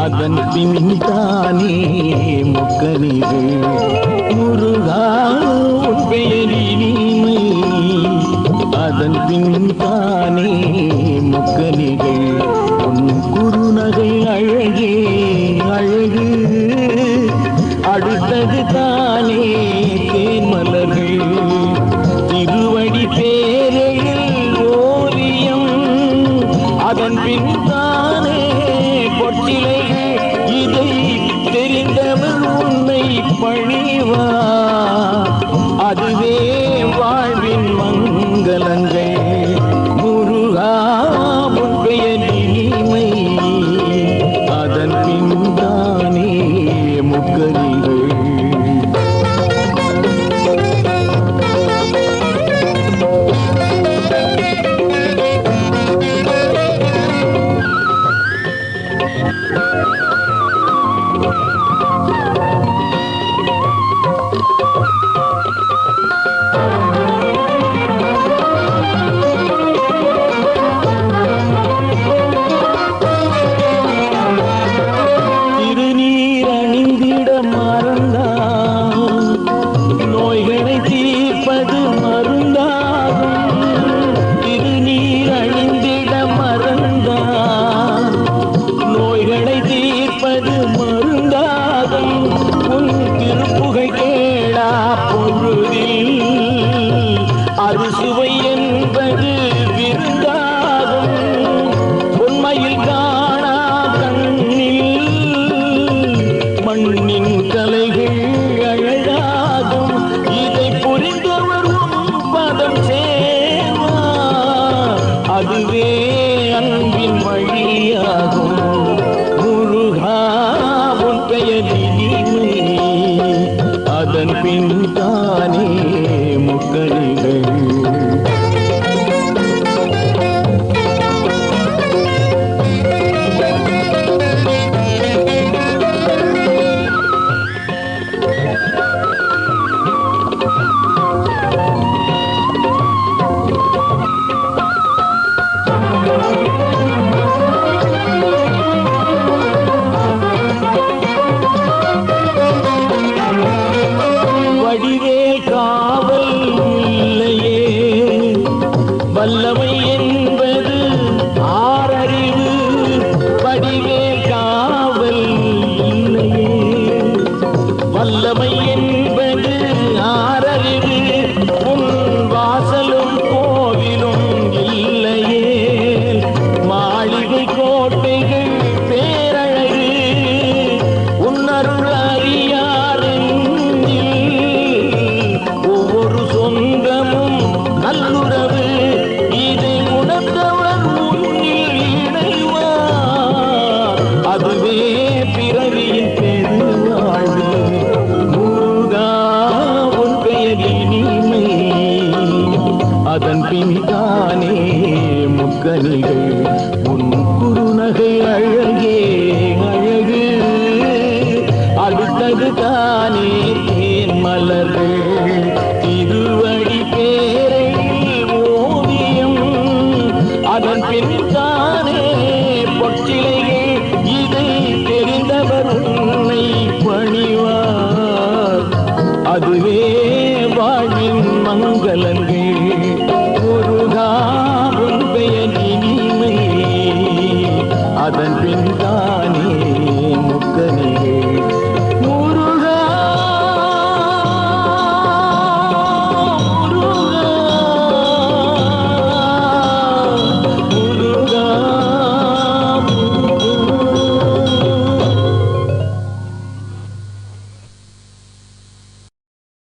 அதன் பின்தானே முக்கனிகள் முருகா உன் பெயரினிமை அதன் பின்தானே முக்கனிகள் உன் குறுநகை அழகே அழகு அடுத்தது தானே தேன்மலர்கள் திருவடி பேரையில் ஓவியம் அதன் பின்தானே பொட்டிலைகள் இதை தெரிந்தவர் உன்னை பணிவா அதுவே வாழ்வின் மங்களங்கள் முருகா உன் பெயர் இனிமை அதன் பின்தானே முக்கனிகள் நோய்களை தீர்ப்பது மருந்தாகும் திருநீர் அணிந்திட மறந்தான் நோய்களை தீர்ப்பது மருந்தாகும் உன் திருப்புகை கேளா பொழுதில் அறுசுவை என்பது விருந்தாகும் உண்மையில் காணா கண்ணில் மண்ணின் கலைகள் அழகாகும் இதை புரிந்தவர் பதம் சேவா அதுவே அன்பின் வழியாகும் முருகா உன் பெயர் இனிமை அதன் பின் தானே முக்கனிகள் காவல் இல்லையே வல்லமை என்பது ஆறறிவு வடிவேல் காவல் இல்லையே வல்லமை என்பது ஆறறிவு உன் வாசலும் கோவிலும் இல்லையே மாளிகை கோட்டைகள் பேரழகு உன்னருள் அறியார் ஒவ்வொரு சொந்தமும் நல்லுறவு இதை உணர்ந்தவர் முன்னில் இணைவார் அதுவே பிறவியின் பெருவாழ்வு முருகா உன் பெயர் இனிமை அதன் பின்தானே முக்கனிகள் உன் குறுநகை அழகே அழகு அடுத்தது தானே